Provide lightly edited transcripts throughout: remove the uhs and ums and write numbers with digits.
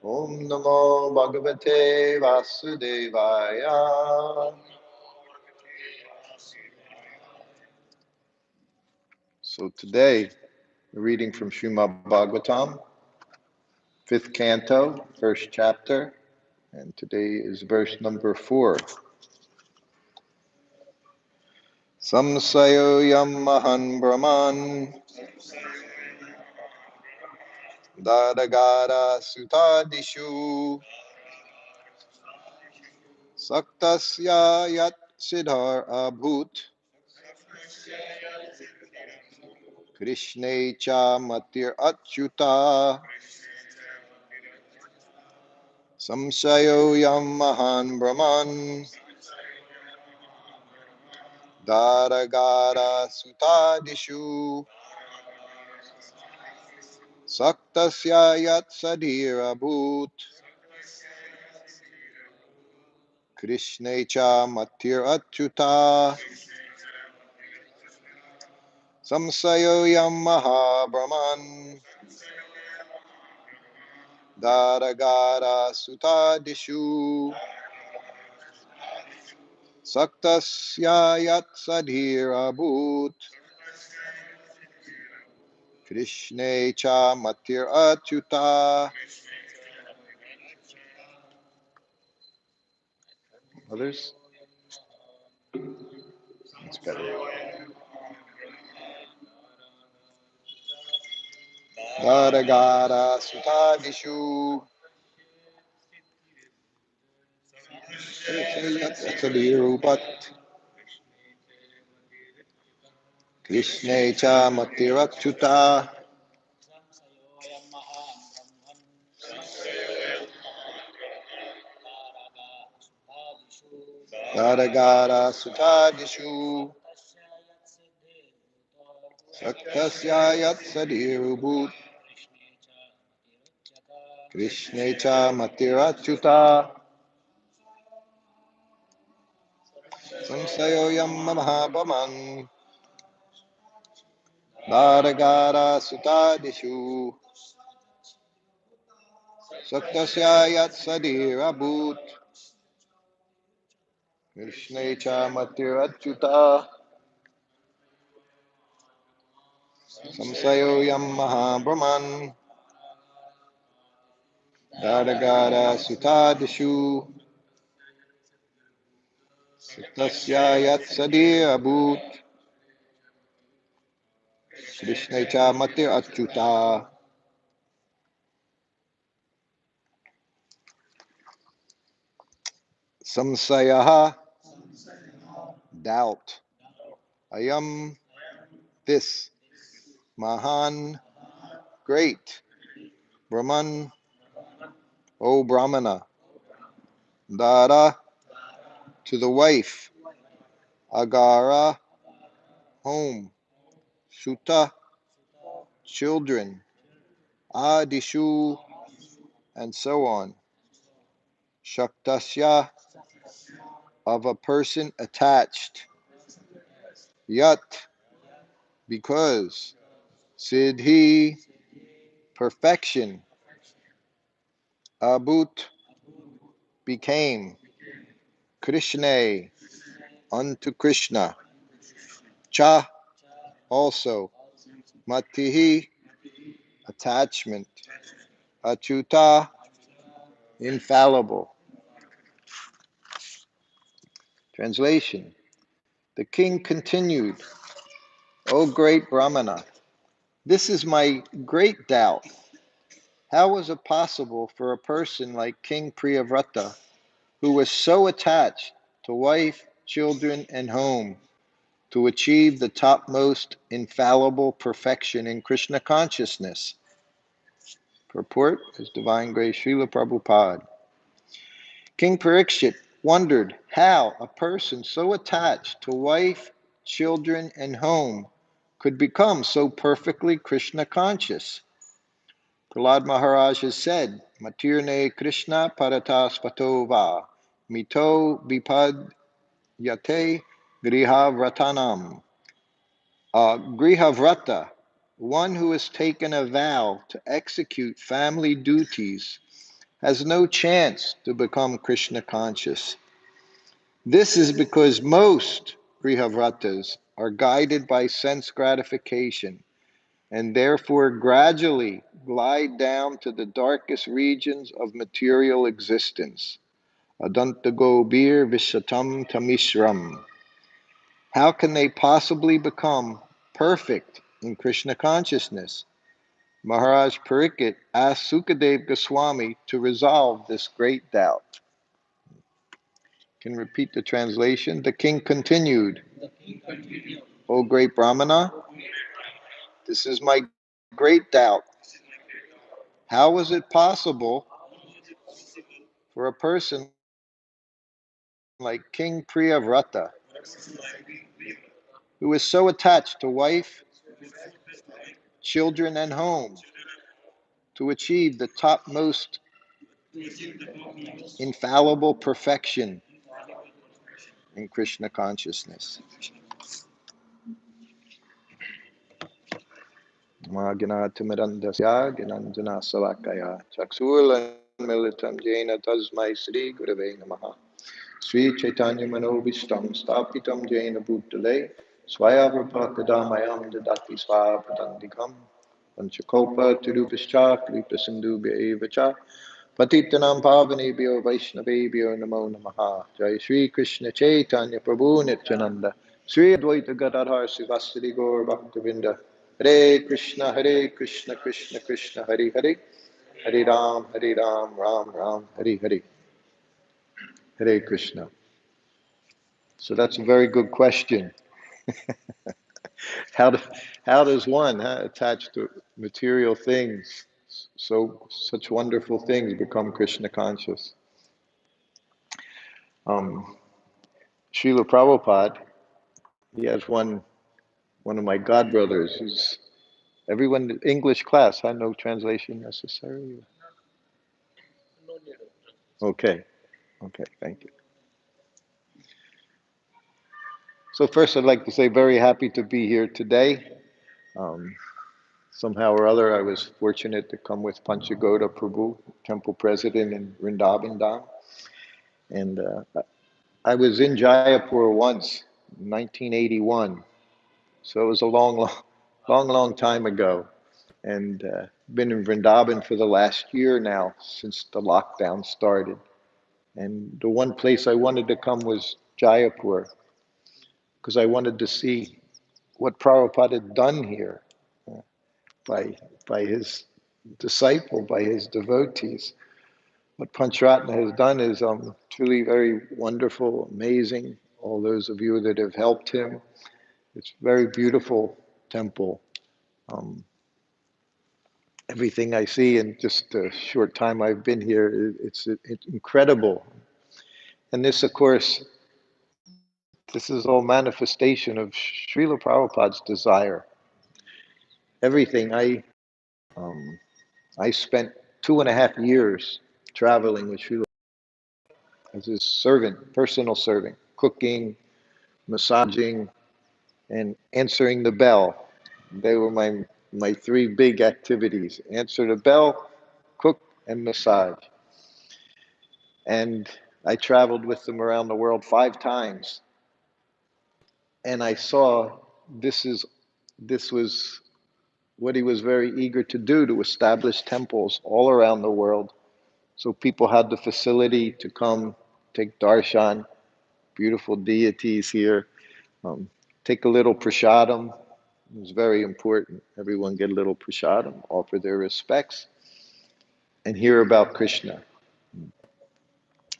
Om Namo Bhagavate Vasudevaya. So today, we're reading from Srimad Bhagavatam, 5th canto, 1st chapter, and today is verse number 4. Samsayo yam mahan brahman dadagara sutadishu saktasya yat siddhar abhut Krishne cha matir achyuta samsayo yam mahan brahman dadagara sutadishu saktasya yat sadhir abhut Krishne cha matir achyuta samsayo yam maha brahman Daragara sutadishu saktasya yat sadhir abhut Krishne cha matir achyuta. Others? That's better. Daragara sutadishu yat sadhir abhut Krishne cha matir achyuta. Daragara sutadishu saktasya yat sadhir abhut Krishne cha matir achyuta. Samsayo yam mahabhaman Daragara sutadishu saktasya yat sadir abhut Krishne cha matir achyuta. Samsayo yam mahabhaman Daragara sutadishu saktasya yat sadir abhut Krishne cha matir achyuta. Samsayaha, doubt. Ayam, this. Mahan, great. Brahman, O Brahmana. Dara, to the wife. Agara, home. Suta, children. Adishu, and so on. Shaktasya, of a person attached. Yat, because. Siddhi, perfection. Abhut, became. Krishna, unto Krishna. Cha, also. Matihi, attachment. Achyuta, infallible. Translation. The king continued, O great Brahmana, this is my great doubt. How was it possible for a person like King Priyavrata, who was so attached to wife, children, and home, to achieve the topmost infallible perfection in Krishna consciousness? Purport is Divine Grace Srila Prabhupada. King Parikshit wondered how a person so attached to wife, children, and home could become so perfectly Krishna conscious. Prahlad Maharaj has said, Matirne Krishna Parataspato va, mito vipad yate grihavratanam. Grihavrata, one who has taken a vow to execute family duties has no chance to become Krishna conscious. This is because most Grihavratas are guided by sense gratification and therefore gradually glide down to the darkest regions of material existence. Adantagobir Vishatam Tamishram. How can they possibly become perfect in Krishna consciousness? Maharaj Pariksit asked Sukadev Goswami to resolve this great doubt. Can repeat the translation. The king continued, O great Brahmana, this is my great doubt. How is it possible for a person like King Priyavrata, who is so attached to wife, children, and home, to achieve the topmost infallible perfection in Krishna consciousness? Maganatimirandasya Ginanjana Salakaya Chaksulan Militam Jena Tasmai Sri Gurave Namaha Sri Chaitanya Manobishtam Stapitam Jena Bhutale Swayavapakadamayam Dadati Swapadandikam Panchakopa Tirupishcha Kripa Sindhu Evacha Patitanam Pavanebhyo Vaishnavebhyo Namo Namaha Jai Sri Krishna Chaitanya Prabhu Nityananda Sri Advaita Gadadhar Sivasadi Gaur Bhaktavinda Hare Krishna Krishna Krishna Hare Hare Hare Ram Ram Ram Hare Hare Hare Krishna. So that's a very good question. How, do, how does one attached to material things, such wonderful things, become Krishna conscious? Srila Prabhupada, he has one of my godbrothers who's everyone English class. No translation necessary. Okay, thank you. So first, I'd like to say very happy to be here today. Somehow or other, I was fortunate to come with Panchagoda Prabhu, temple president in Vrindaban Dham. And I was in Jaipur once, 1981. So it was a long time ago. And been in Vrindaban for the last year now, since the lockdown started. And the one place I wanted to come was Jaipur, because I wanted to see what Prabhupada had done here by his disciple, by his devotees. What Panchratna has done is truly very wonderful, amazing. All those of you that have helped him, it's a very beautiful temple. Everything I see in just a short time I've been here, it's incredible. And this, of course, this is all manifestation of Srila Prabhupada's desire. Everything I spent 2.5 years traveling with Srila as his servant, personal servant, cooking, massaging, and answering the bell. They were my three big activities: answer the bell, cook, and massage. And I traveled with them around the world 5 times, and I saw this was what he was very eager to do, to establish temples all around the world, so people had the facility to come take darshan, beautiful deities here, take a little prasadam. It was very important. Everyone get a little prasadam, offer their respects, and hear about Krishna.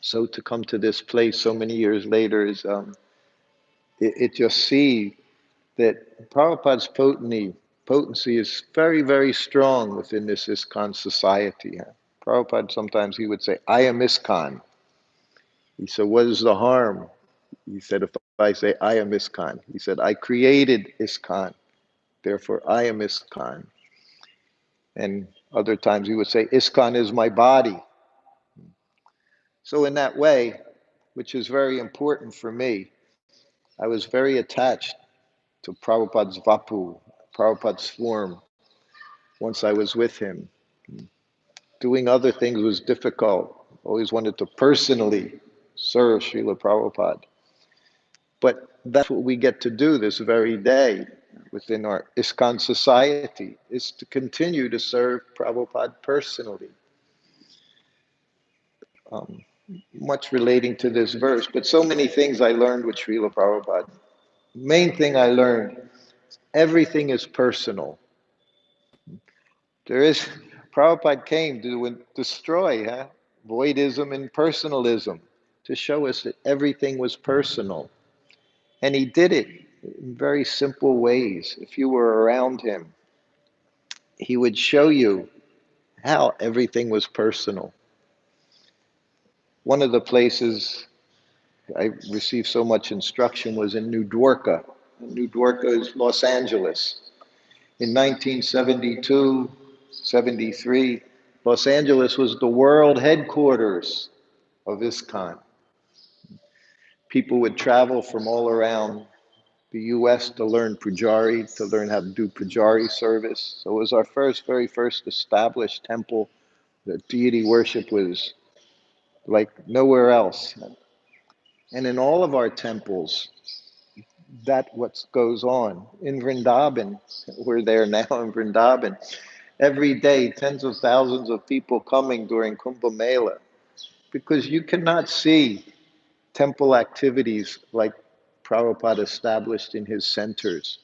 So to come to this place so many years later is it just see that Prabhupada's potency is very, very strong within this ISKCON society. Prabhupada sometimes he would say, I am ISKCON. He said, what is the harm? He said, if I say I am ISKCON, he said, I created ISKCON, therefore I am ISKCON. And other times he would say, ISKCON is my body. So in that way, which is very important for me, I was very attached to Prabhupada's Vapu, Prabhupada's form. once I was with him. Doing other things was difficult. Always wanted to personally serve Srila Prabhupada. But that's what we get to do this very day within our ISKCON society, is to continue to serve Prabhupada personally. Much relating to this verse, but so many things I learned with Srila Prabhupada. Main thing I learned, everything is personal. Prabhupada came to destroy voidism and personalism, to show us that everything was personal. And he did it in very simple ways. If you were around him, he would show you how everything was personal. One of the places I received so much instruction was in New Dwarka. New Dwarka is Los Angeles. In 1972, 73, Los Angeles was the world headquarters of ISKCON. People would travel from all around the US to learn Pujari, to learn how to do Pujari service. So it was our very first established temple. The deity worship was like nowhere else. And in all of our temples, that's what goes on. In Vrindaban, we're there now in Vrindaban, every day tens of thousands of people coming during Kumbh Mela, because you cannot see temple activities like Prabhupada established in his centers.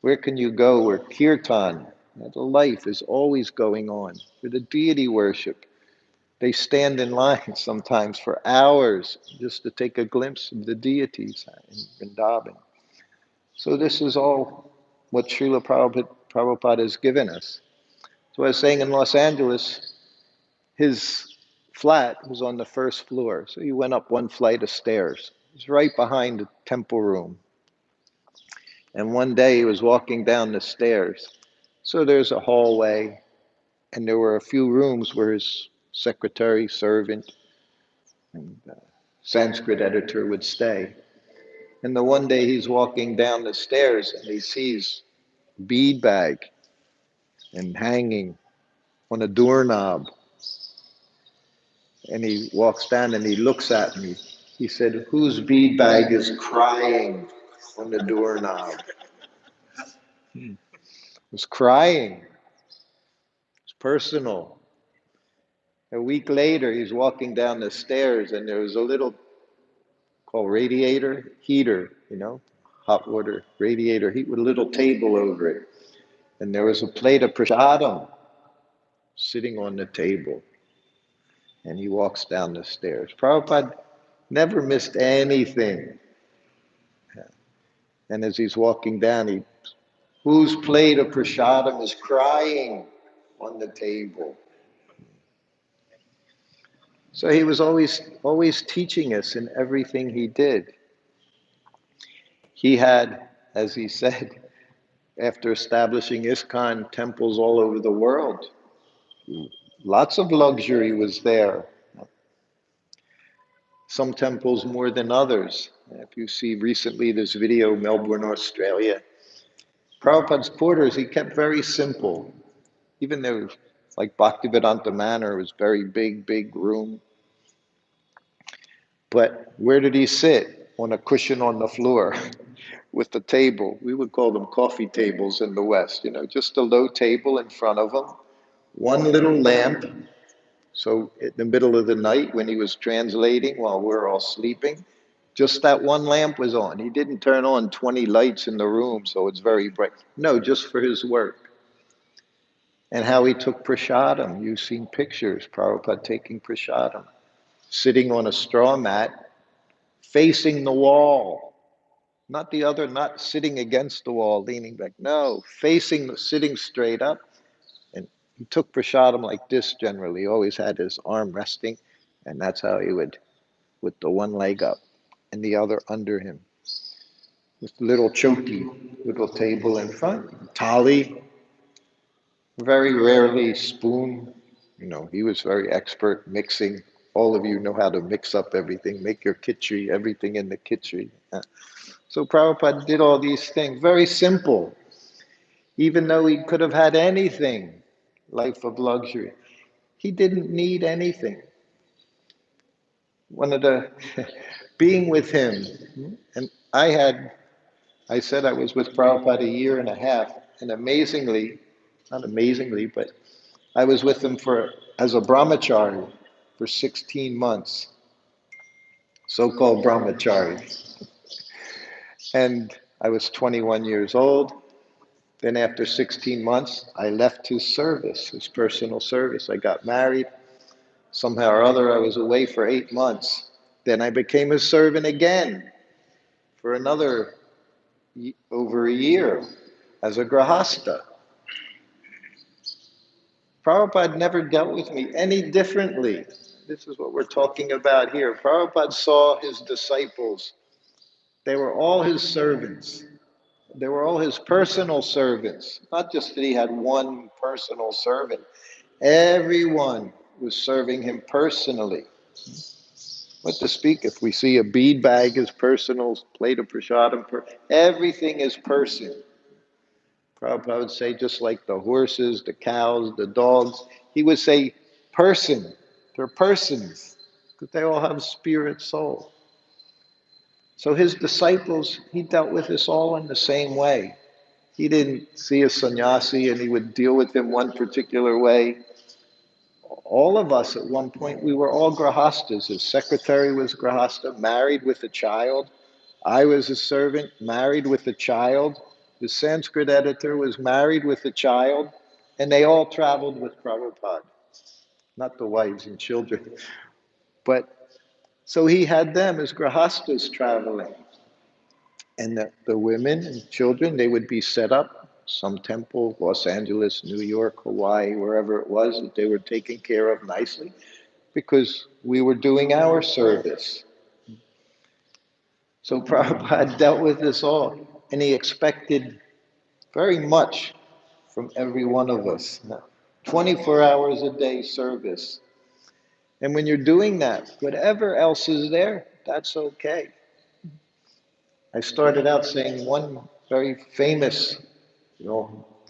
Where can you go where kirtan, the life is always going on, for the deity worship? They stand in line sometimes for hours just to take a glimpse of the deities in Vrindaban. So this is all what Srila Prabhupada has given us. So I was saying in Los Angeles, his flat was on the first floor. So he went up one flight of stairs. It was right behind the temple room. And one day he was walking down the stairs. So there's a hallway, and there were a few rooms where his secretary, servant, and Sanskrit editor would stay. And the one day he's walking down the stairs and he sees a bead bag and hanging on a doorknob. And he walks down and he looks at me. He said, "Whose bead bag is crying on the doorknob?" It was crying. It's personal. A week later, he's walking down the stairs and there was a little called radiator, heater, hot water radiator heat with a little table over it. And there was a plate of prasadam sitting on the table. And he walks down the stairs. Prabhupada never missed anything. And as he's walking down, whose plate of prasadam is crying on the table? So he was always teaching us in everything he did. He had, as he said, after establishing ISKCON temples all over the world, lots of luxury was there. Some temples more than others. If you see recently this video, Melbourne, Australia, Prabhupada's quarters, he kept very simple. Even though, like Bhaktivedanta Manor, was very big room. But where did he sit? On a cushion on the floor with the table. We would call them coffee tables in the West, just a low table in front of him, one little lamp. So in the middle of the night when he was translating while we're all sleeping, just that one lamp was on. He didn't turn on 20 lights in the room so it's very bright. No, just for his work. And how he took prasadam. You've seen pictures, Prabhupada taking prasadam, sitting on a straw mat, facing the wall. Not sitting against the wall, leaning back. No, sitting straight up. And he took prasadam like this generally. He always had his arm resting, and that's how he would, with the one leg up and the other under him. With little choki, little table in front, thali, very rarely spoon. He was very expert mixing. All of you know how to mix up everything, make your khichdi, everything in the khichdi. So Prabhupada did all these things, very simple. Even though he could have had anything, life of luxury. He didn't need anything. One of the, being with him, and I said I was with Prabhupada a year and a half, and amazingly, not amazingly, but I was with him as a brahmachari for 16 months, so-called brahmachari. And I was 21 years old. Then after 16 months, I left his service, his personal service. I got married. Somehow or other, I was away for 8 months. Then I became his servant again for another over a year as a grahasta. Prabhupada never dealt with me any differently. This is what we're talking about here. Prabhupada saw his disciples. They were all his servants. They were all his personal servants. Not just that he had one personal servant. Everyone was serving him personally. What to speak if we see a bead bag as personal, plate of prasadam, everything is person. Prabhupada would say just like the horses, the cows, the dogs, he would say person. They're persons because they all have spirit, soul. So his disciples, he dealt with us all in the same way. He didn't see a sannyasi and he would deal with him one particular way. All of us at one point, we were all grahastas. His secretary was grahasta, married with a child. I was a servant, married with a child. The Sanskrit editor was married with a child, and they all traveled with Prabhupada. Not the wives and children, but so he had them as grahastas traveling. And the women and children, they would be set up, some temple, Los Angeles, New York, Hawaii, wherever it was, that they were taken care of nicely because we were doing our service. So Prabhupada dealt with this all, and he expected very much from every one of us. 24 hours a day service. And when you're doing that, whatever else is there, that's okay. I started out saying one very famous,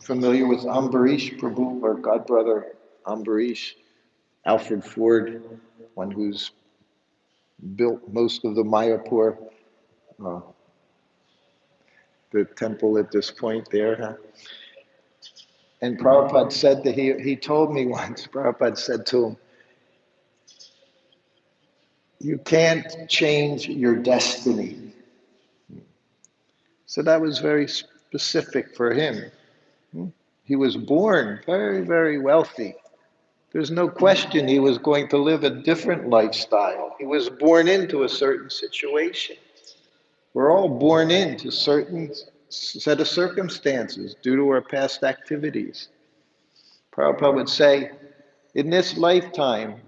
familiar with Ambarish Prabhu, or godbrother Ambarish, Alfred Ford, one who's built most of the Mayapur, uh, the temple at this point there. Huh? And Prabhupada said that he told me once, Prabhupada said to him, you can't change your destiny. So that was very specific for him. He was born very, very wealthy. There's no question he was going to live a different lifestyle. He was born into a certain situation. We're all born into certain set of circumstances due to our past activities. Prabhupada would say, in this lifetime,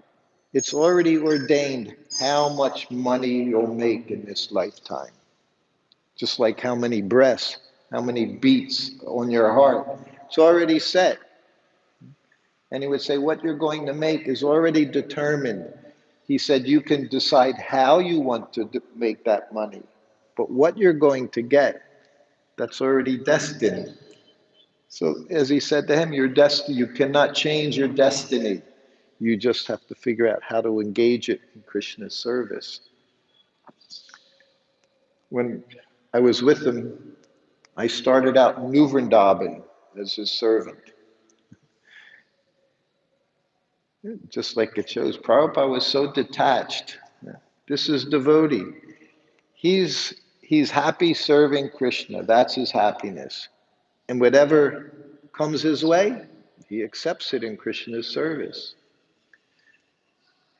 it's already ordained how much money you'll make in this lifetime. Just like how many breaths, how many beats on your heart. It's already set. And he would say, what you're going to make is already determined. He said, you can decide how you want to make that money. But what you're going to get, that's already destined. So as he said to him, your destiny, you cannot change your destiny. You just have to figure out how to engage it in Krishna's service. When I was with him, I started out in New Vrindavan as his servant. Just like it shows, Prabhupada was so detached. This is devotee. He's happy serving Krishna. That's his happiness. And whatever comes his way, he accepts it in Krishna's service.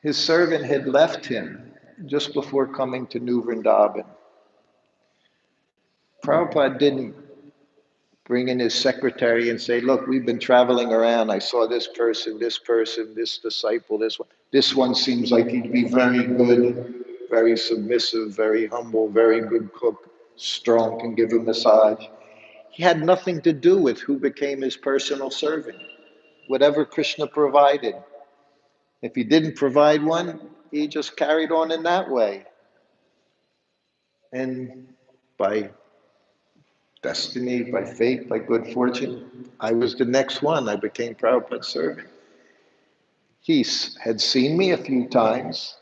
His servant had left him just before coming to New Vrindavan. Prabhupada didn't bring in his secretary and say, look, we've been traveling around. I saw this person, this disciple, this one. This one seems like he'd be very good, very submissive, very humble, very good cook, strong, can give a massage. He had nothing to do with who became his personal servant. Whatever Krishna provided. If he didn't provide one, he just carried on in that way. And by destiny, by fate, by good fortune, I was the next one. I became Prabhupada's servant. He had seen me a few times,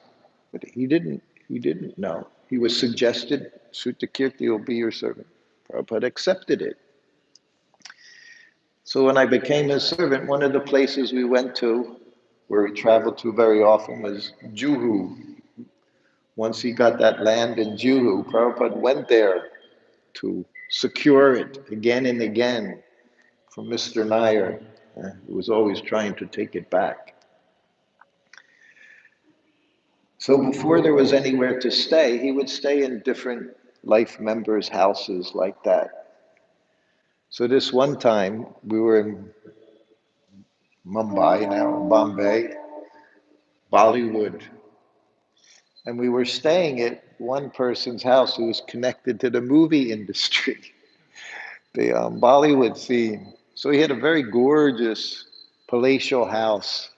but he didn't know. He was suggested, Srutakirti will be your servant. Prabhupada accepted it. So when I became his servant, one of the places we went to, where we traveled to very often, was Juhu. Once he got that land in Juhu, Prabhupada went there to secure it again and again from Mr. Nair, who was always trying to take it back. So before there was anywhere to stay, he would stay in different life members' houses like that. So this one time, we were in Mumbai, now Bombay, Bollywood, and we were staying at one person's house who was connected to the movie industry, the Bollywood scene. So he had a very gorgeous palatial house.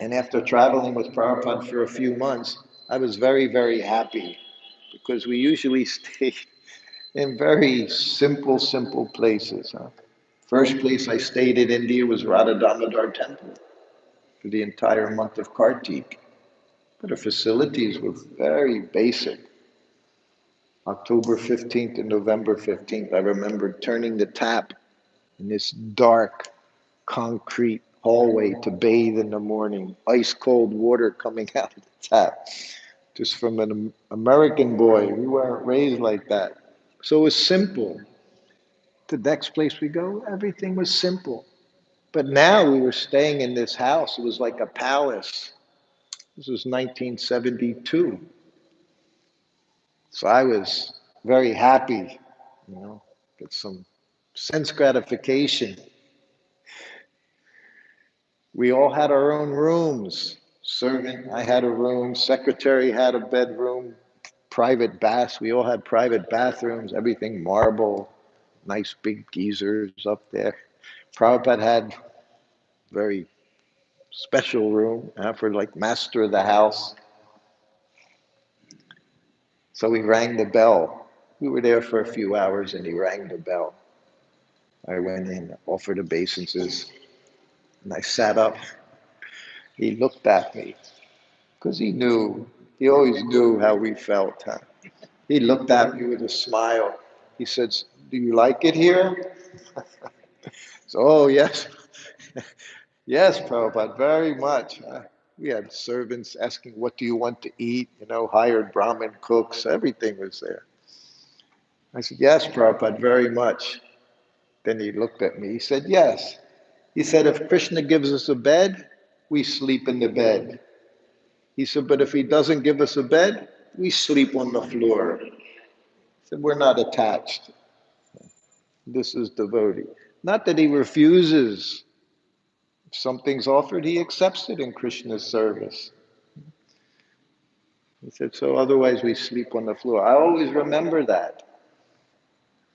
And after traveling with Prabhupada for a few months, I was very, very happy because we usually stayed in very simple places. First place I stayed in India was Radha Temple for the entire month of Kartik. But the facilities were very basic. October 15th and November 15th, I remember turning the tap in this dark concrete hallway to bathe in the morning, ice cold water coming out of the tap, just from an American boy. We weren't raised like that. So it was simple. The next place we go, everything was simple. But now we were staying in this house. It was like a palace. This was 1972. So I was very happy, get some sense gratification. We all had our own rooms. Servant, I had a room. Secretary had a bedroom. Private baths. We all had private bathrooms. Everything marble. Nice big geysers up there. Prabhupada had a very special room for like master of the house. So he rang the bell. We were there for a few hours and he rang the bell. I went in, offered obeisances, and I sat up. He looked at me because he always knew how we felt. Huh? He looked at me with a smile. He said, "Do you like it here?" So, oh, yes. Yes, Prabhupada, very much. We had servants asking, "What do you want to eat?" Hired Brahmin cooks, everything was there. I said, "Yes, Prabhupada, very much." Then he looked at me. He said, "Yes." He said, "If Krishna gives us a bed, we sleep in the bed." He said, "But if he doesn't give us a bed, we sleep on the floor." He said, "We're not attached." This is devotee. Not that he refuses. If something's offered, he accepts it in Krishna's service. He said, "So otherwise we sleep on the floor." I always remember that.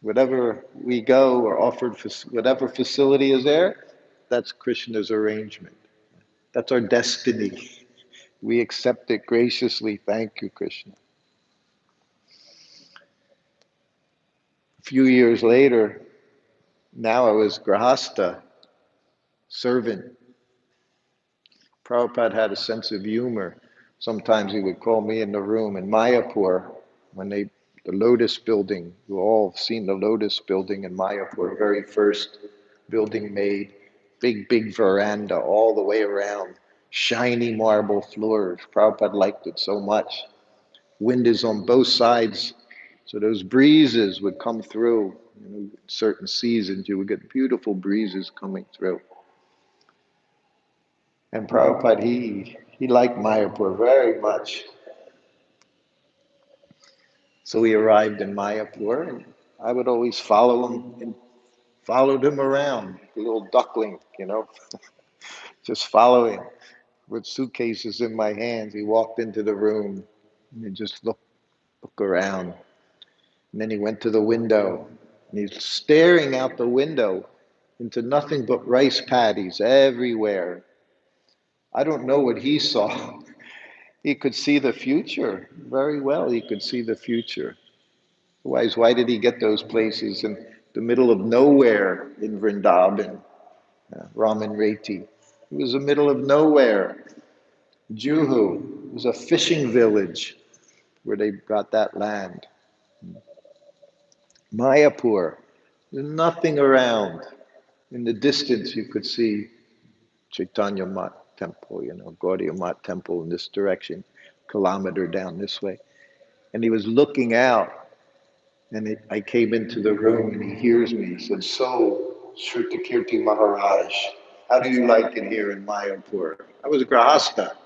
Whatever we go or offered, whatever facility is there, that's Krishna's arrangement. That's our destiny. We accept it graciously. Thank you, Krishna. A few years later, now I was Grahasta, servant. Prabhupada had a sense of humor. Sometimes he would call me in the room in Mayapur when the Lotus building, you all have seen the Lotus building in Mayapur, very first building made, big veranda all the way around, shiny marble floors. Prabhupada liked it so much. Wind is on both sides, so those breezes would come through. Certain seasons you would get beautiful breezes coming through. And Prabhupada, he liked Mayapur very much. So we arrived in Mayapur, and I would always follow him and followed him around, the little duckling, just following with suitcases in my hands. He walked into the room and he just look around. And then he went to the window and he's staring out the window into nothing but rice paddies everywhere. I don't know what he saw. He could see the future very well. He could see the future. Otherwise, why did he get those places in the middle of nowhere in Vrindavan, Raman Reti? It was the middle of nowhere. Juhu was a fishing village where they got that land. Mayapur, there's nothing around. In the distance, you could see Chaitanya Mat Temple, Gaudiya Mat Temple in this direction, kilometer down this way. And he was looking out, and I came into the room, and he hears me. He said, "So, Srutakirti Maharaj, how do you like it here in Mayapur?" I was a Grahasta.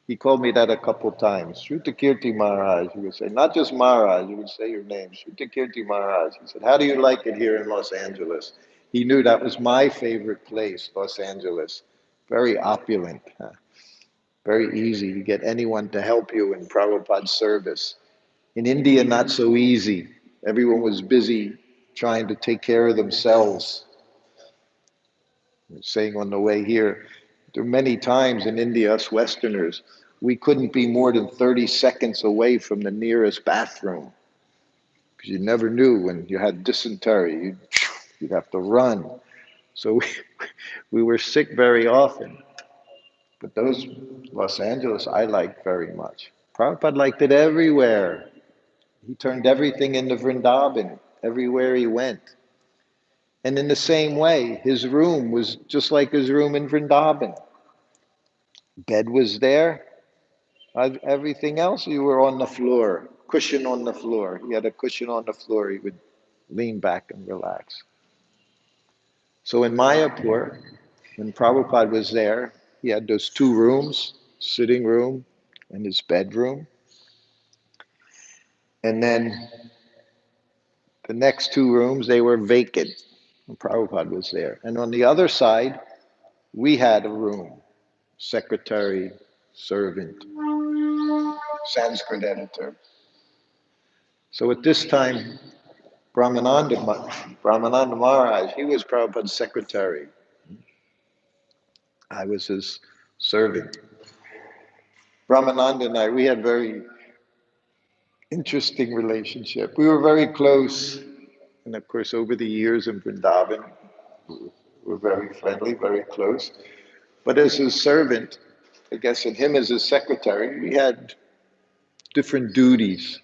He called me that a couple times. Srutakirti Maharaj, he would say, not just Maharaj, he would say your name, Srutakirti Maharaj. He said, "How do you like it here in Los Angeles?" He knew that was my favorite place, Los Angeles. Very opulent, very easy to get anyone to help you in Prabhupada's service. In India, not so easy. Everyone was busy trying to take care of themselves. I was saying on the way here, there were many times in India, us Westerners, we couldn't be more than 30 seconds away from the nearest bathroom because you never knew when you had dysentery, you'd have to run. So we were sick very often. But those Los Angeles, I liked very much. Prabhupada liked it everywhere. He turned everything into Vrindavan, everywhere he went. And in the same way, his room was just like his room in Vrindavan. Bed was there. Everything else, you were on the floor, cushion on the floor. He had a cushion on the floor. He would lean back and relax. So in Mayapur, when Prabhupada was there, he had those two rooms, sitting room and his bedroom. And then the next two rooms, they were vacant when Prabhupada was there. And on the other side, we had a room, secretary, servant, Sanskrit editor. So at this time, Brahmananda Maharaj, he was Prabhupada's secretary. I was his servant. Brahmananda and I, we had a very interesting relationship. We were very close. And of course, over the years in Vrindavan, we were very friendly, very close. But as his servant, I guess, and him as his secretary, we had different duties.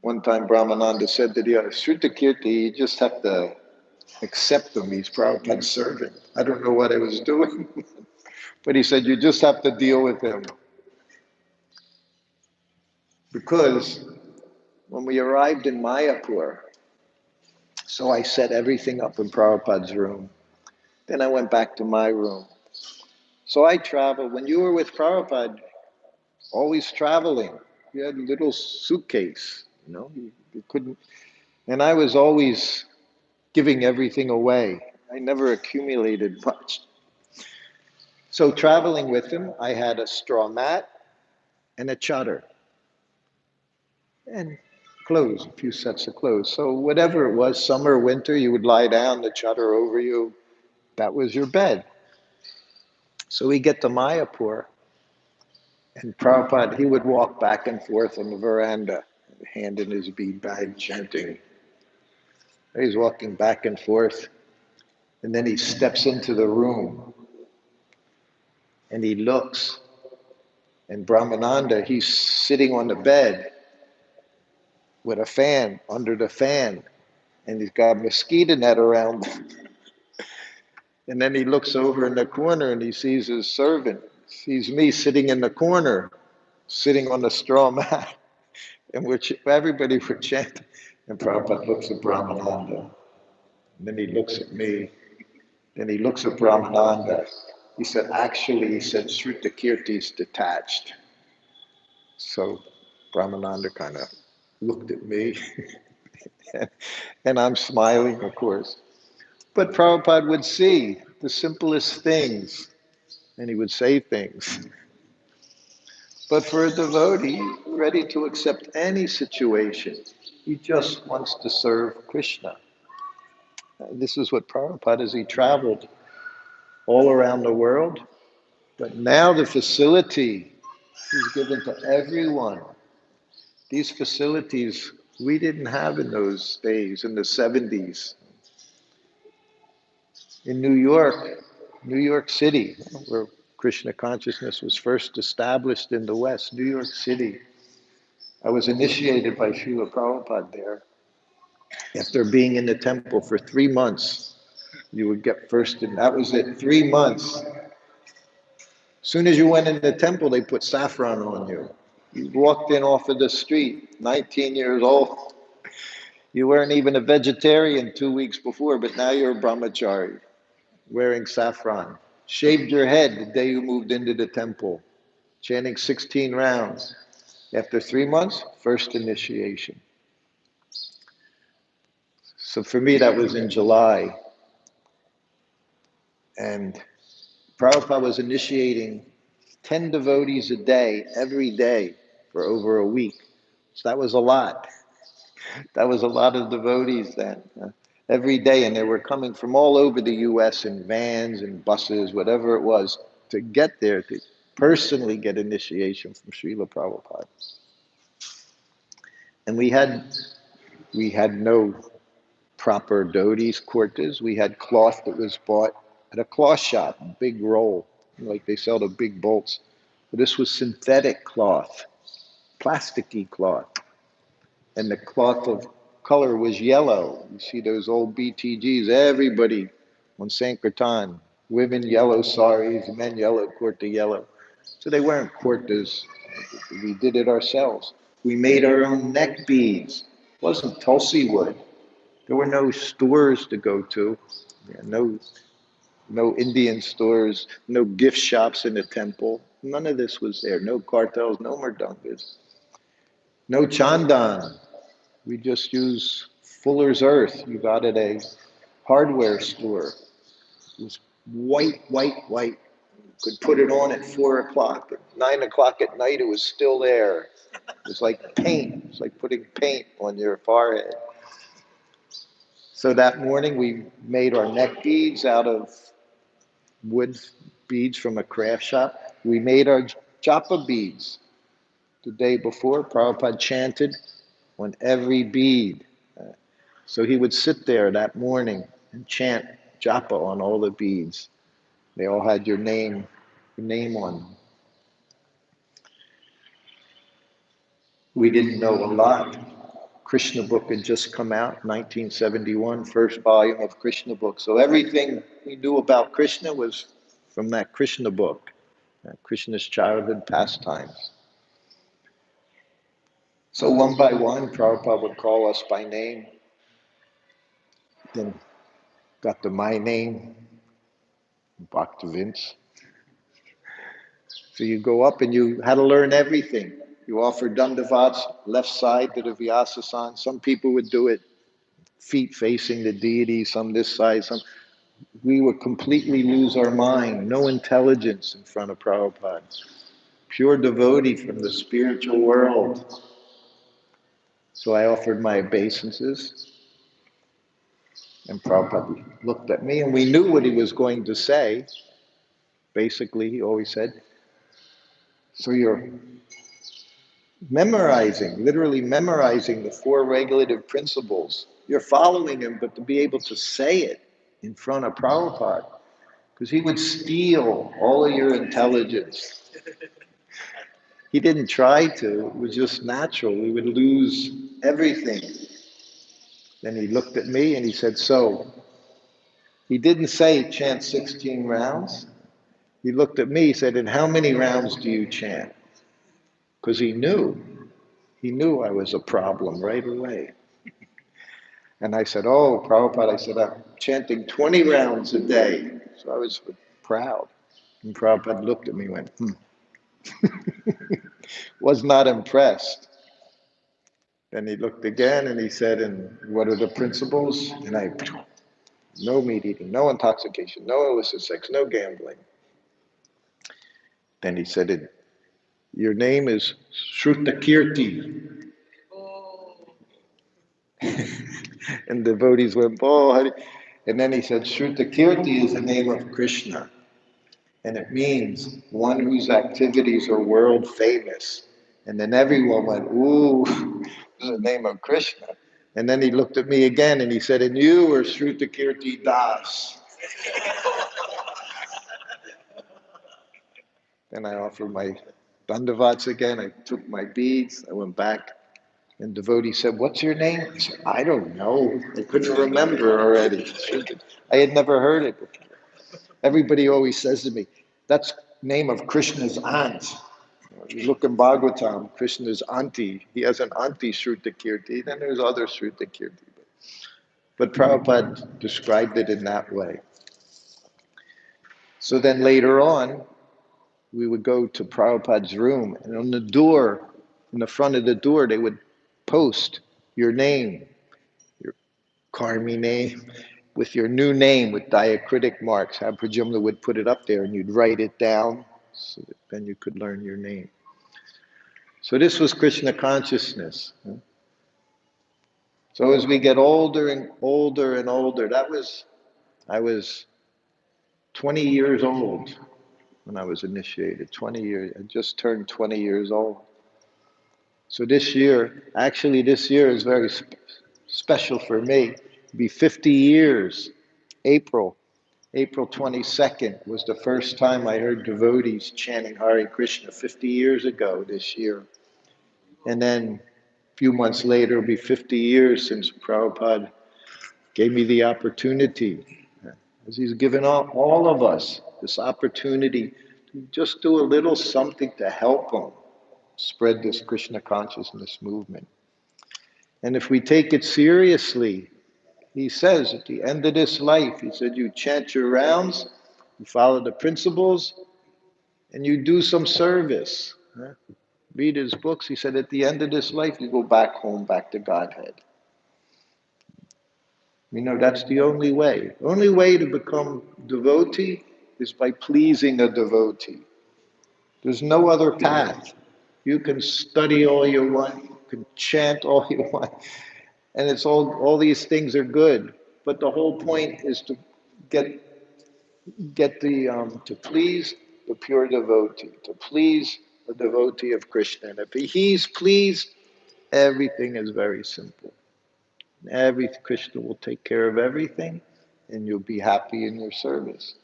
One time Brahmananda said that, Srutakirti, you just have to accept him. He's Prabhupada's servant. I don't know what I was doing. But he said, you just have to deal with him. Because when we arrived in Mayapur, so I set everything up in Prabhupada's room. Then I went back to my room. So I traveled. When you were with Prabhupada, always traveling. You had a little suitcase, you couldn't. And I was always giving everything away. I never accumulated much. So traveling with him, I had a straw mat and a chadar. And clothes, a few sets of clothes. So whatever it was, summer, winter, you would lie down, the chadar over you. That was your bed. So we get to Mayapur, and Prabhupada, he would walk back and forth on the veranda, hand in his bead bag, chanting. He's walking back and forth, and then he steps into the room, and he looks, and Brahmananda, he's sitting on the bed with a fan, under the fan, and he's got a mosquito net around him. And then he looks over in the corner, and he sees his servant, sees me sitting in the corner, sitting on the straw mat, in which everybody would chant. And Prabhupada looks at Brahmananda, and then he looks at me, then he looks at Brahmananda. He said, actually, he said, Srutakirti's detached. So Brahmananda kind of looked at me, and I'm smiling, of course. But Prabhupada would see the simplest things, and he would say things. But for a devotee, ready to accept any situation, he just wants to serve Krishna. This is what Prabhupada, as he traveled all around the world, but now the facility is given to everyone These facilities we didn't have in those days, in the 70s. In New York City, where Krishna consciousness was first established in the West, New York City, I was initiated by Srila Prabhupada there. After being in the temple for 3 months, you would get first, and that was it, 3 months. As soon as you went in the temple, they put saffron on you. You walked in off of the street, 19 years old. You weren't even a vegetarian 2 weeks before, but now you're a brahmachari, wearing saffron. Shaved your head the day you moved into the temple, chanting 16 rounds. After 3 months, first initiation. So for me, that was in July. And Prabhupada was initiating 10 devotees a day, every day, for over a week. So that was a lot. That was a lot of devotees then, every day. And they were coming from all over the US in vans and buses, whatever it was, to get there, to personally get initiation from Srila Prabhupada. And we had no proper dhotis, kurtas. We had cloth that was bought at a cloth shop, a big roll, like they sell the big bolts. But this was synthetic cloth, plasticky cloth. And the cloth of color was yellow. You see those old BTGs, everybody on Sankirtan, women yellow saris, men yellow, kurta yellow. So they weren't kurtas. We did it ourselves. We made our own neck beads. It wasn't Tulsi wood. There were no stores to go to, no Indian stores, no gift shops in the temple. None of this was there. No cartels, no murdungas, no chandan. We just use Fuller's Earth. You got at a hardware store. It was white, white, white. You could put it on at 4 o'clock. At 9 o'clock at night, it was still there. It was like paint. It was like putting paint on your forehead. So that morning, we made our neck beads out of wood beads from a craft shop. We made our japa beads. The day before, Prabhupada chanted on every bead. So he would sit there that morning and chant japa on all the beads. They all had your name on them. We didn't know a lot. Krishna book had just come out, 1971, first volume of Krishna book. So everything we knew about Krishna was from that Krishna book, Krishna's childhood pastimes. So one by one, Prabhupada would call us by name. Then got to my name, Bhakta Vince. So you go up and you had to learn everything. You offer dandavats, left side to the Vyasasana. Some people would do it feet facing the deity, some this side, some. We would completely lose our mind, no intelligence in front of Prabhupada. Pure devotee from the spiritual world. So I offered my obeisances, and Prabhupada looked at me, and we knew what he was going to say. Basically, he always said, so you're memorizing, literally memorizing the 4 regulative principles. You're following him, but to be able to say it in front of Prabhupada, because he would steal all of your intelligence. He didn't try to, it was just natural. We would lose everything. Then he looked at me and he said, so, he didn't say chant 16 rounds. He looked at me, he said, and how many rounds do you chant? Because he knew I was a problem right away. And I said, oh, Prabhupada, I said, I'm chanting 20 rounds a day. So I was proud. And Prabhupada looked at me and went, was not impressed. Then he looked again and he said, and what are the principles? And I, no meat eating, no intoxication, no illicit sex, no gambling. Then he said, your name is Srutakirti. And the devotees went, oh, honey. And then he said, Srutakirti is the name of Krishna. And it means one whose activities are world famous. And then everyone went, ooh, this is the name of Krishna. And then he looked at me again and he said, and you are Srutakirti Das. Then I offered my dandavats again. I took my beads. I went back. And devotee said, what's your name? I said, I don't know. I couldn't remember already. I had never heard it before. Everybody always says to me, that's name of Krishna's aunt. You look in Bhagavatam, Krishna's auntie. He has an auntie, Srutakirti. Then there's other Srutakirti. But Prabhupada described it in that way. So then later on, we would go to Prabhupada's room, and on the door, in the front of the door, they would post your name, your Karmi name, with your new name with diacritic marks. How Prajumna would put it up there, and you'd write it down, so that then you could learn your name. So this was Krishna consciousness. So as we get older and older and older, I was 20 years old when I was initiated. 20 years, I just turned 20 years old. So this year, actually this year is very special for me. It'll be 50 years. April 22nd was the first time I heard devotees chanting Hare Krishna 50 years ago this year. And then a few months later, it'll be 50 years since Prabhupada gave me the opportunity, as he's given all of us this opportunity to just do a little something to help them spread this Krishna consciousness movement. And if we take it seriously, he says at the end of this life, he said, you chant your rounds, you follow the principles, and you do some service. Read his books. He said, at the end of this life, you go back home, back to Godhead. You know, that's the only way. The only way to become devotee is by pleasing a devotee. There's no other path. You can study all you want, you can chant all you want, and it's all these things are good. But the whole point is to get to please the pure devotee, to please the devotee of Krishna. And if he's pleased, everything is very simple. Krishna will take care of everything, and you'll be happy in your service.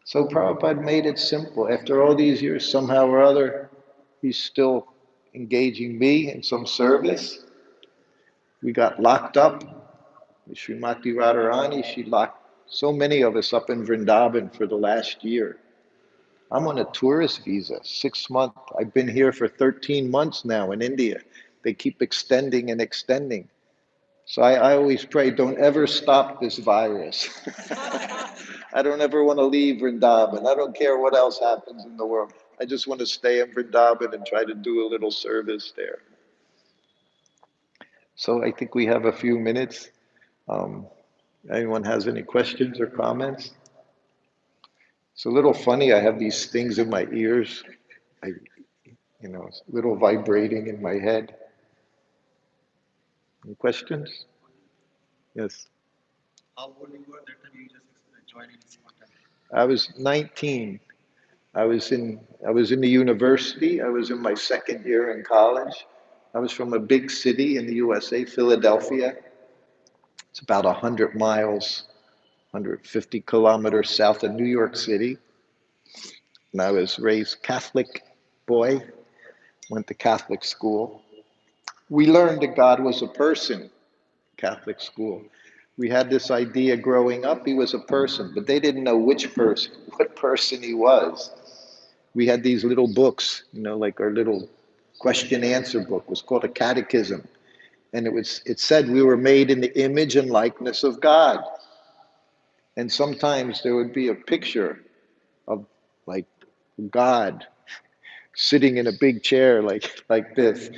So Prabhupada made it simple. After all these years, somehow or other, he's still engaging me in some service. We got locked up. Srimati Radharani, she locked so many of us up in Vrindaban for the last year. I'm on a tourist visa, 6 months. I've been here for 13 months now in India. They keep extending and extending. So I always pray, don't ever stop this virus. I don't ever want to leave Vrindavan. I don't care what else happens in the world. I just want to stay in Vrindavan and try to do a little service there. So I think we have a few minutes. Anyone has any questions or comments? It's a little funny. I have these things in my ears. It's a little vibrating in my head. Any questions? Yes. How old you were that time you just joined in ISKCON Temple? I was 19. I was in the university. I was in my second year in college. I was from a big city in the USA, Philadelphia. It's about 100 miles, 150 kilometers south of New York City. And I was raised Catholic boy, went to Catholic school. We learned that God was a person, Catholic school. We had this idea growing up, he was a person, but they didn't know which person, what person he was. We had these little books, like our little question answer book was called a catechism. And it said we were made in the image and likeness of God. And sometimes there would be a picture of like God sitting in a big chair like this.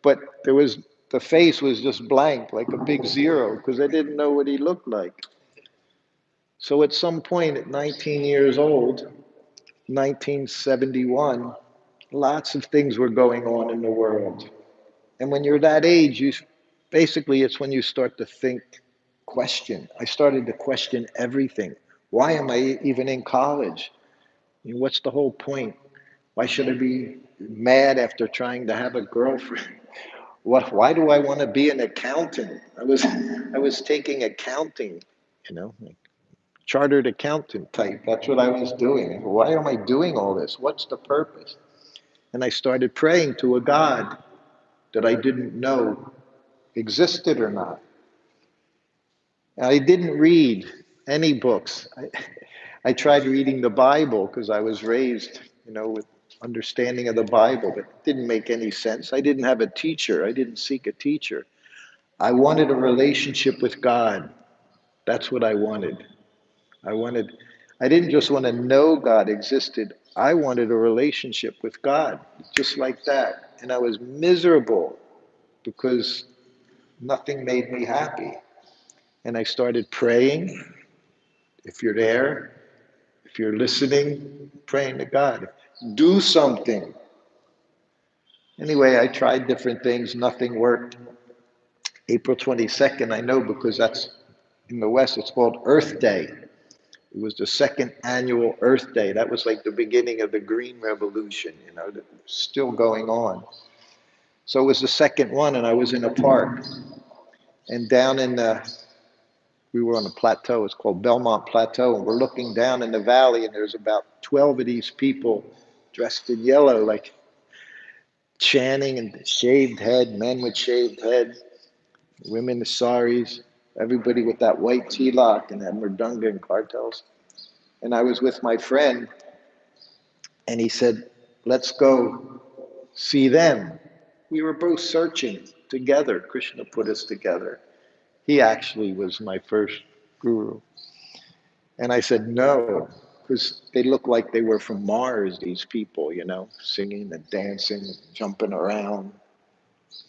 But the face was just blank, like a big zero, because I didn't know what he looked like. So at some point at 19 years old, 1971, lots of things were going on in the world. And when you're that age, it's when you start to think, question. I started to question everything. Why am I even in college? What's the whole point? Why should I be mad after trying to have a girlfriend? Why do I want to be an accountant? I was taking accounting, like chartered accountant type. That's what I was doing. Why am I doing all this? What's the purpose? And I started praying to a God that I didn't know existed or not. I didn't read any books. I tried reading the Bible because I was raised, with understanding of the Bible, but it didn't make any sense. I didn't have a teacher. I didn't seek a teacher. I wanted a relationship with God. That's what I wanted. I didn't just want to know God existed. I wanted a relationship with God, just like that. And I was miserable because nothing made me happy. And I started praying. If you're there, if you're listening, praying to God, do something. Anyway, I tried different things, nothing worked. April 22nd, I know because that's in the West, it's called Earth Day. It was the second annual Earth Day. That was like the beginning of the Green Revolution, that was still going on. So it was the second one, and I was in a park. And down in we were on a plateau, it's called Belmont Plateau, and we're looking down in the valley, and there's about 12 of these people dressed in yellow, like chanting and shaved head, men with shaved head, women with saris, everybody with that white tilak and that mridanga and cartels. And I was with my friend, and he said, let's go see them. We were both searching together. Krishna put us together. He actually was my first guru. And I said, no, because they looked like they were from Mars, these people, singing and dancing, jumping around,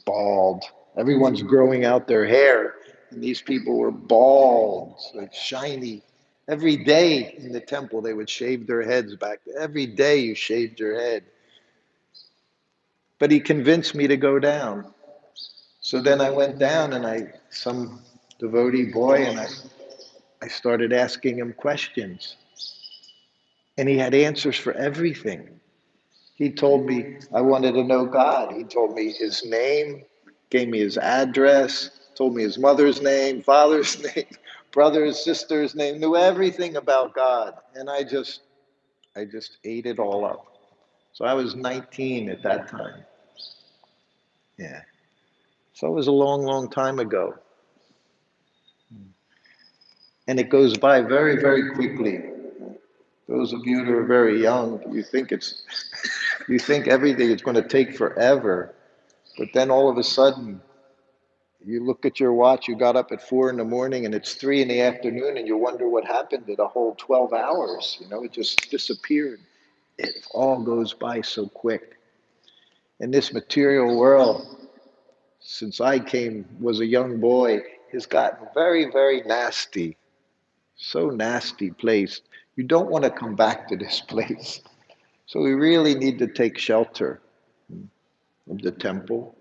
bald. Everyone's growing out their hair. And these people were bald, like shiny. Every day in the temple, they would shave their heads back. Every day you shaved your head. But he convinced me to go down. So then I went down, and some devotee boy, and I started asking him questions. And he had answers for everything. He told me I wanted to know God. He told me his name, gave me his address, told me his mother's name, father's name, brother's, sister's name, knew everything about God. And I just ate it all up. So I was 19 at that time. Yeah. So it was a long, long time ago. And it goes by very, very quickly. Those of you who are very young, you think everything is going to take forever. But then all of a sudden, you look at your watch, you got up at 4 in the morning and it's 3 in the afternoon, and you wonder what happened to the whole 12 hours. It just disappeared. It all goes by so quick. And this material world, since I was a young boy, has gotten very, very nasty. So nasty place. You don't want to come back to this place. So we really need to take shelter of the temple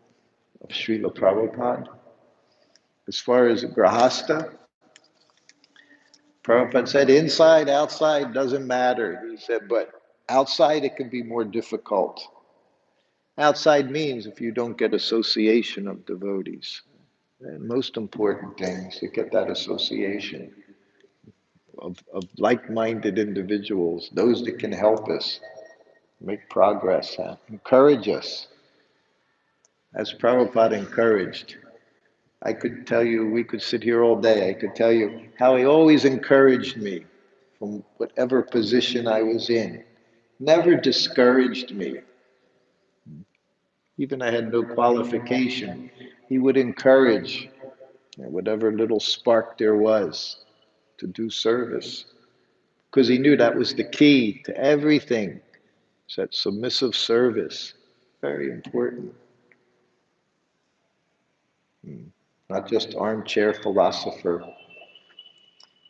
of Srila Prabhupada. As far as Grahasta, Prabhupada said inside, outside, doesn't matter. He said, but outside it can be more difficult. Outside means if you don't get association of devotees. And most important thing is to get that association of like-minded individuals, those that can help us make progress, encourage us. As Prabhupada encouraged, I could tell you, we could sit here all day, I could tell you how he always encouraged me from whatever position I was in. Never discouraged me. Even I had no qualification. He would encourage whatever little spark there was to do service. Because he knew that was the key to everything. It's that submissive service. Very important. Not just armchair philosopher.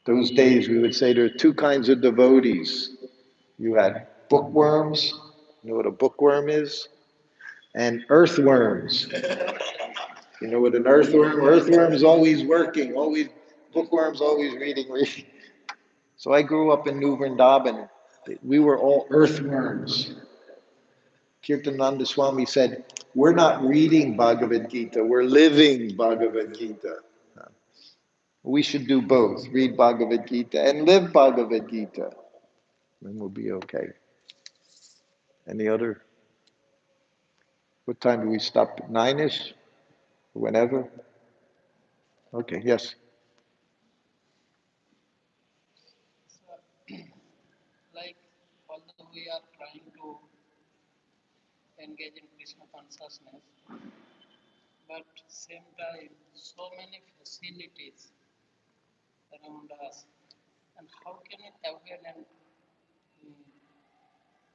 Those days we would say there are two kinds of devotees. You had bookworms, you know what a bookworm is? And earthworms. You know what an earthworm? Earthworm is always working, always, bookworms always reading. So I grew up in New Vrindavan. We were all earthworms. Kirtananda Swami said, we're not reading Bhagavad Gita, we're living Bhagavad Gita. We should do both, read Bhagavad Gita and live Bhagavad Gita. Then we'll be okay. Any other? What time do we stop? 9-ish? Whenever? Okay, yes. So, like, although we are trying to engage in Krishna consciousness, but same time, so many facilities around us, and how can we avoid and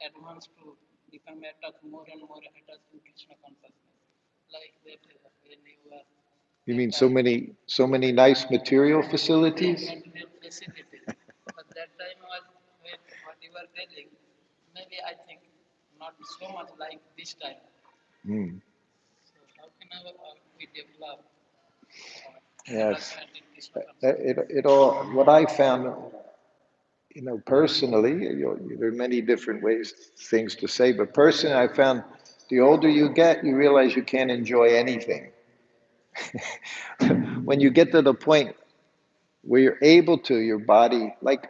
advance to become attached more and more attached to Krishna consciousness? Like that, when you are You mean so many nice material facilities? material facilities, but that time was when what you were telling, maybe I think not so much like this time. Hmm. So how can we develop Yes. attachment in Krishna consciousness? It all, what I found, personally, there are many different ways, things to say, but personally, I found the older you get, you realize you can't enjoy anything. When you get to the point where you're able to, your body, like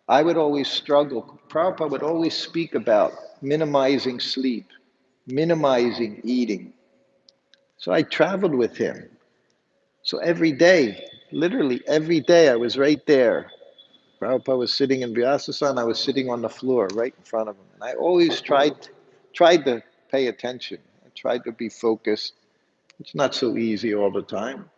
I would always struggle. Prabhupada would always speak about minimizing sleep, minimizing eating. So I traveled with him. So every day, literally every day, I was right there. Prabhupada was sitting in Vyasasana, I was sitting on the floor right in front of him. And I always tried to pay attention. I tried to be focused. It's not so easy all the time.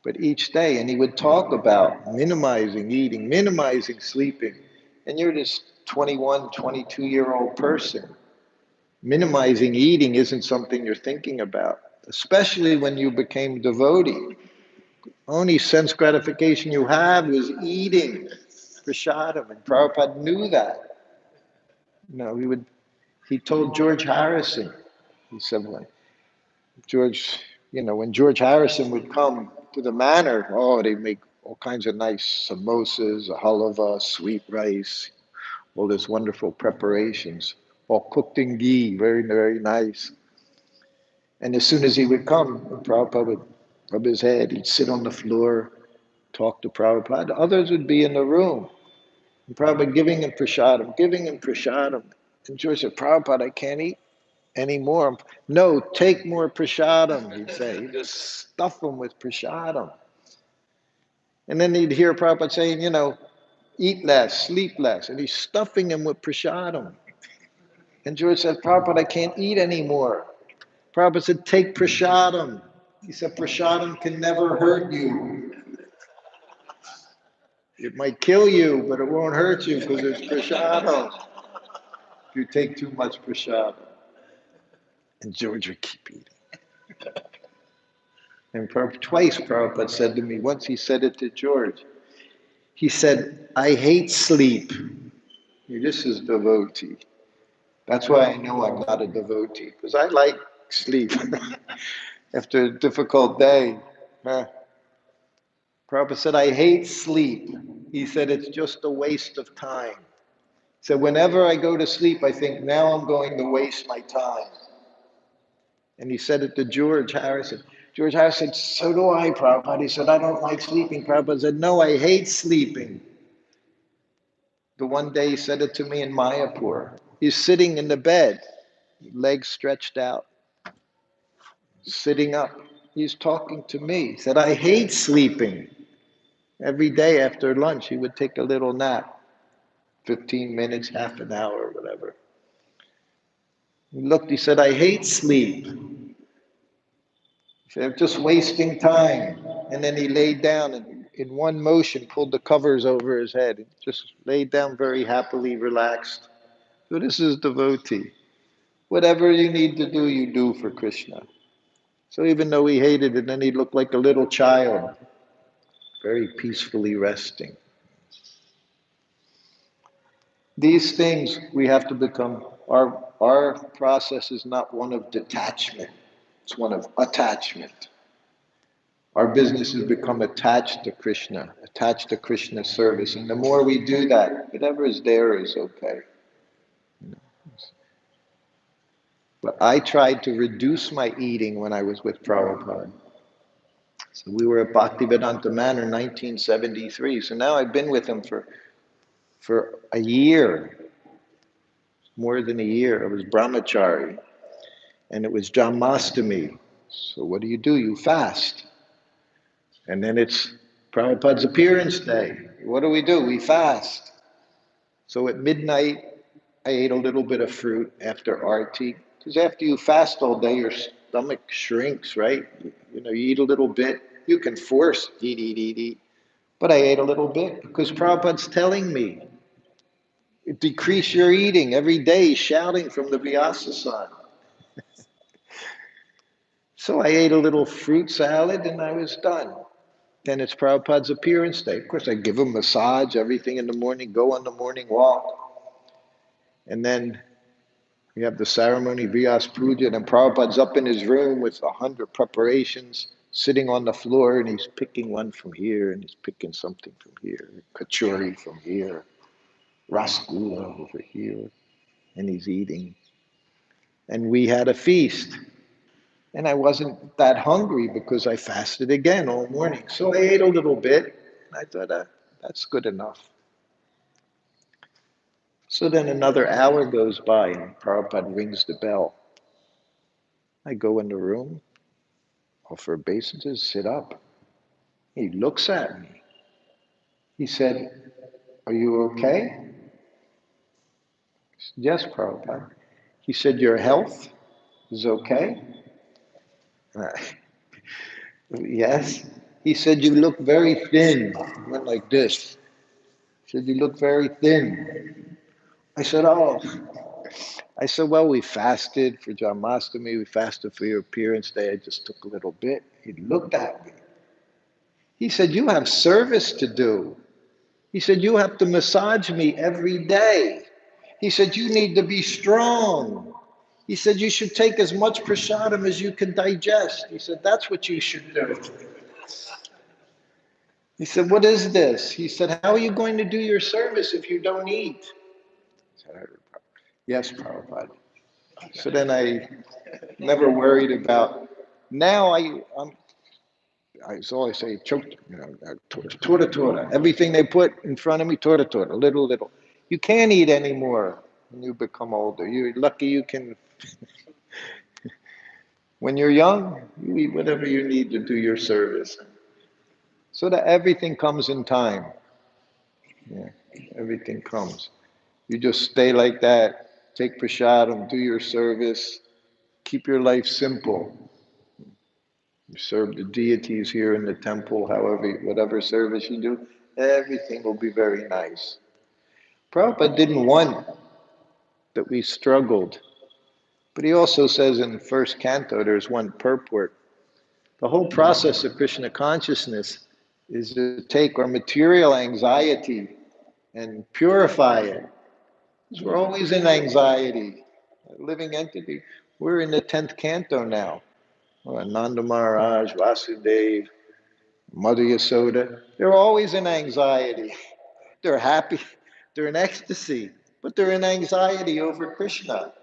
But each day, and he would talk about minimizing eating, minimizing sleeping. And you're this 21, 22-year-old person. Minimizing eating isn't something you're thinking about, especially when you became devotee. Only sense gratification you had was eating prasadam, and Prabhupada knew that. He told George Harrison, he said, when George Harrison would come to the manor, they make all kinds of nice samosas, halava, sweet rice, all these wonderful preparations, all cooked in ghee, very, very nice. And as soon as he would come, Prabhupada would rub his head, he'd sit on the floor, talk to Prabhupada. Others would be in the room. And Prabhupada giving him prasadam, giving him prasadam. And George said, Prabhupada, I can't eat anymore. No, take more prasadam, he'd say. He'd just stuff him with prasadam. And then he'd hear Prabhupada saying, eat less, sleep less. And he's stuffing him with prasadam. And George said, Prabhupada, I can't eat anymore. Prabhupada said, take prasadam. He said, prasadam can never hurt you. It might kill you, but it won't hurt you because it's prasadam. If you take too much prasadam. And George would keep eating. And twice Prabhupada said to me, once he said it to George, he said, I hate sleep. This is devotee. That's why I know I'm not a devotee, because I like sleep. After a difficult day, Prabhupada said, I hate sleep. He said, it's just a waste of time. He said, whenever I go to sleep, I think, now I'm going to waste my time. And he said it to George Harrison. George Harrison said, so do I, Prabhupada. He said, I don't like sleeping. Prabhupada said, no, I hate sleeping. The one day he said it to me in Mayapur. He's sitting in the bed, legs stretched out, sitting up. He's talking to me. He said, I hate sleeping. Every day after lunch, he would take a little nap, 15 minutes, half an hour, whatever. He looked, he said, I hate sleep. He said, I'm just wasting time. And then he laid down and in one motion pulled the covers over his head. He just laid down very happily, relaxed. So this is devotee. Whatever you need to do, you do for Krishna. So even though he hated it, then he looked like a little child, very peacefully resting. These things we have to become, our process is not one of detachment, it's one of attachment. Our business has become attached to Krishna, attached to Krishna's service. And the more we do that, whatever is there is okay. But I tried to reduce my eating when I was with Prabhupada. So we were at Bhaktivedanta Manor in 1973. So now I've been with him for a year, more than a year. I was brahmachari, and it was Janmashtami. So what do? You fast. And then it's Prabhupada's appearance day. What do? We fast. So at midnight, I ate a little bit of fruit after arti. Because after you fast all day, your stomach shrinks, right? You eat a little bit. You can force eat. But I ate a little bit because Prabhupada's telling me, decrease your eating every day, shouting from the Vyasa. So I ate a little fruit salad and I was done. Then it's Prabhupada's appearance day. Of course, I give him massage, everything in the morning, go on the morning walk. And then we have the ceremony, Vyas Puja, and Prabhupada's up in his room with 100 preparations, sitting on the floor, and he's picking one from here, and he's picking something from here, kachori from here, rasgulla over here, and he's eating. And we had a feast. And I wasn't that hungry because I fasted again all morning. So I ate a little bit. And I thought, that's good enough. So then another hour goes by and Prabhupada rings the bell. I go in the room, offer obeisances, sit up. He looks at me. He said, "Are you okay?" I said, "Yes, Prabhupada." He said, "Your health is okay?" Yes. He said, "You look very thin." He went like this. He said, "You look very thin." I said, "Oh." I said, "Well, we fasted for Janmashtami. We fasted for your appearance day. I just took a little bit." He looked at me. He said, "You have service to do." He said, "You have to massage me every day." He said, "You need to be strong." He said, "You should take as much prasadam as you can digest." He said, "That's what you should do." He said, "What is this?" He said, "How are you going to do your service if you don't eat?" I said, "Yes, Prabhupada." So then I never worried about. Now I always say, tora. Everything they put in front of me, tora, little. You can't eat anymore when you become older. You're lucky you can. When you're young, you eat whatever you need to do your service. So that everything comes in time. Yeah, everything comes. You just stay like that, take prasadam, do your service, keep your life simple. You serve the deities here in the temple, however, whatever service you do, everything will be very nice. Prabhupada didn't want that we struggled, but he also says in the first canto, there's one purport. The whole process of Krishna consciousness is to take our material anxiety and purify it. Because we're always in anxiety. A living entity. We're in the 10th canto now. Nanda Maharaj, Vasudev, Mother Yasoda, they're always in anxiety. They're happy, they're in ecstasy, but they're in anxiety over Krishna.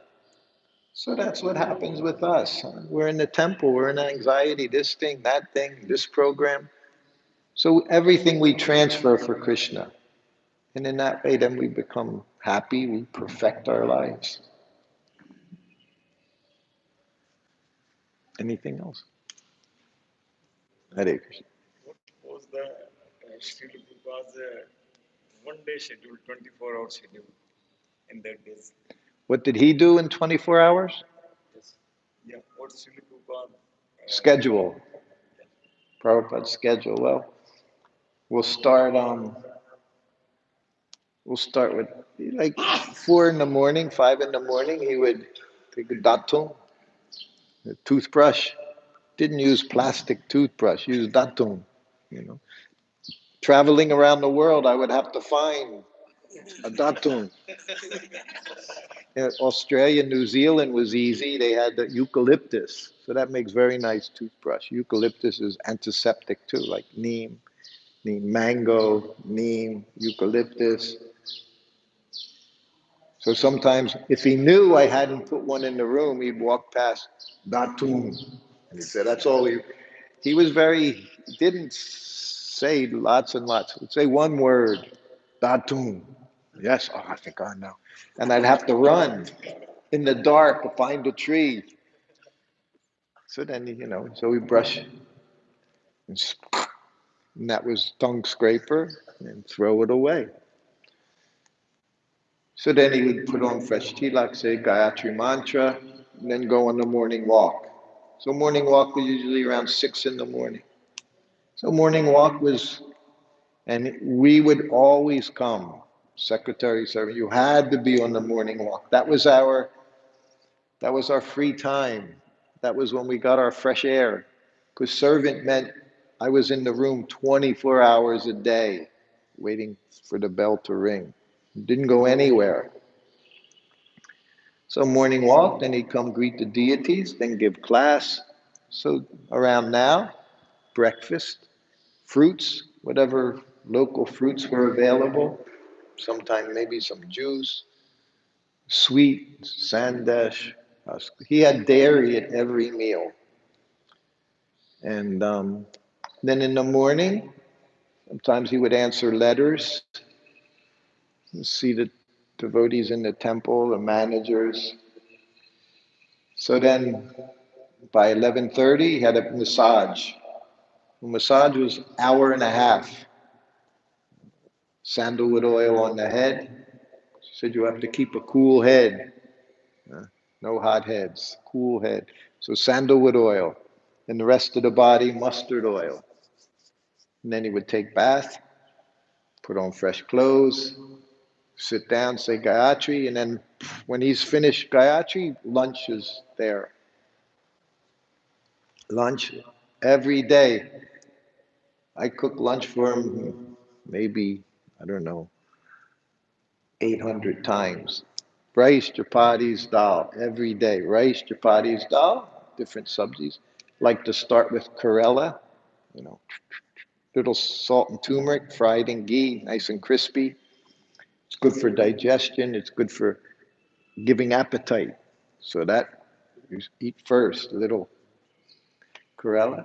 So that's what happens with us. We're in the temple, we're in anxiety, this thing, that thing, this program. So everything we transfer for Krishna. And in that way, then we become happy, we perfect our lives. Anything else? Hare Krishna. What was the Srila Prabhupada's one day schedule, 24-hour schedule in that days? What did he do in 24 hours? Yes. Yeah, what's Srila Prabhupada? Schedule. Prabhupada's schedule. Well, we'll start with like 4 in the morning, 5 in the morning. He would take a datung, a toothbrush. Didn't use plastic toothbrush. Used datung. You know, traveling around the world, I would have to find a datung. In Australia, New Zealand was easy. They had the eucalyptus, so that makes very nice toothbrush. Eucalyptus is antiseptic too, like neem, mango, neem, eucalyptus. So sometimes, if he knew I hadn't put one in the room, he'd walk past Datum. And he said, that's all he was very, didn't say lots and lots. He'd say one word, Datum. Yes, oh, I think I know. And I'd have to run in the dark to find a tree. So then, so we brush, and that was tongue scraper, and throw it away. So then he would put on fresh tilak, say Gayatri mantra, and then go on the morning walk. So morning walk was usually around 6 in the morning. So morning walk was, and we would always come, secretary, servant, you had to be on the morning walk. That was our free time. That was when we got our fresh air. Because servant meant I was in the room 24 hours a day, waiting for the bell to ring. Didn't go anywhere. So morning walk, then he'd come greet the deities, then give class. So around now, breakfast, fruits, whatever local fruits were available, sometime maybe some juice, sweet, sandesh. He had dairy at every meal. And then in the morning, sometimes he would answer letters, see the devotees in the temple, the managers. So then by 11:30, he had a massage. The massage was an hour and a half. Sandalwood oil on the head. She said you have to keep a cool head. No hot heads, cool head. So sandalwood oil. And the rest of the body, mustard oil. And then he would take bath, put on fresh clothes, sit down, say Gayatri, and then when he's finished Gayatri, lunch is there. Lunch every day. I cook lunch for him maybe, I don't know, 800 times. Rice, chapatis, dal, every day. Rice, chapatis, dal, different subsies. Like to start with Karela, you know, little salt and turmeric, fried in ghee, nice and crispy. It's good for digestion. It's good for giving appetite. So that you eat first, a little Karela.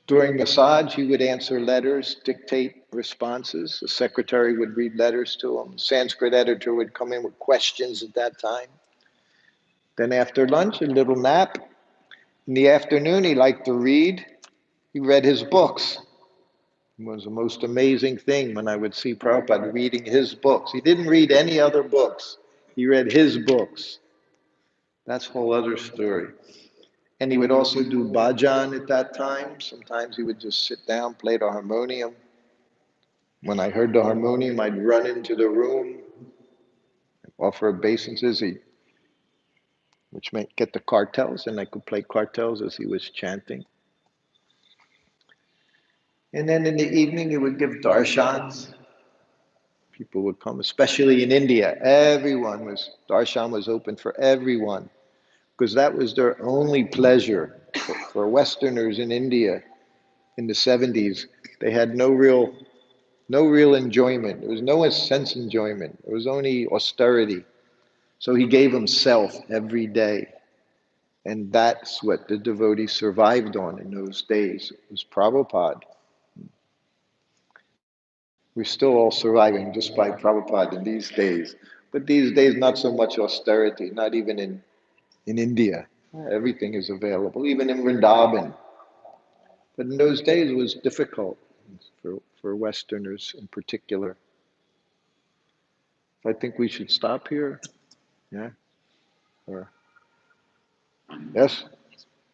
During massage, he would answer letters, dictate responses. The secretary would read letters to him. The Sanskrit editor would come in with questions at that time. Then after lunch, a little nap. In the afternoon, he liked to read. He read his books. It was the most amazing thing when I would see Prabhupada reading his books. He didn't read any other books. He read his books. That's a whole other story. And he would also do bhajan at that time. Sometimes he would just sit down, play the harmonium. When I heard the harmonium, I'd run into the room, offer obeisances, which meant get the cartels, and I could play cartels as he was chanting. And then in the evening, he would give darshans. People would come, especially in India. Darshan was open for everyone, because that was their only pleasure. For Westerners in India in the 70s, they had no real enjoyment. There was no sense enjoyment. It was only austerity. So he gave himself every day. And that's what the devotees survived on in those days. It was Prabhupada. We're still all surviving just by Prabhupada in these days. But these days, not so much austerity, not even in India. Everything is available, even in Vrindaban. But in those days, it was difficult for Westerners in particular. I think we should stop here. Yeah? Or, yes?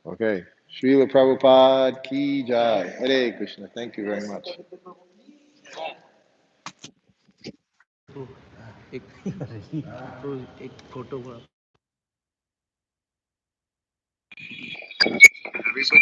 Okay. Srila Prabhupada ki jai. Hare Krishna. Thank you very much. Everybody